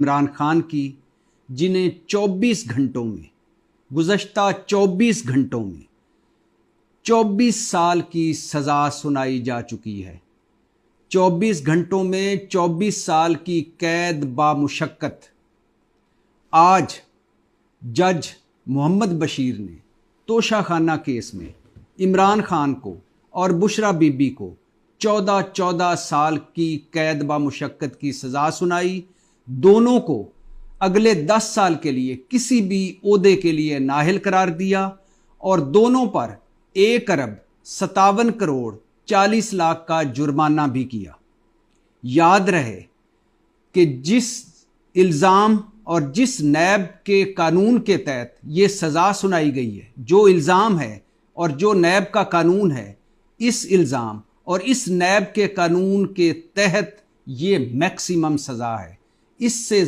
عمران خان کی، جنہیں 24 گھنٹوں میں، گزشتہ 24 گھنٹوں میں 24 سال کی سزا سنائی جا چکی ہے۔ 24 گھنٹوں میں 24 سال کی قید بامشقت۔ آج جج محمد بشیر نے توشہ خانہ کیس میں عمران خان کو اور بشرا بی بی کو 14 سال کی قید بامشقت کی سزا سنائی۔ دونوں کو اگلے 10 سال کے لیے کسی بھی عہدے کے لیے نااہل قرار دیا اور دونوں پر 1,57,40,00,000 کا جرمانہ بھی کیا۔ یاد رہے کہ جس الزام اور جس نیب کے قانون کے تحت یہ سزا سنائی گئی ہے، جو الزام ہے اور جو نیب کا قانون ہے، اس الزام اور اس نیب کے قانون کے تحت یہ میکسیمم سزا ہے۔ اس سے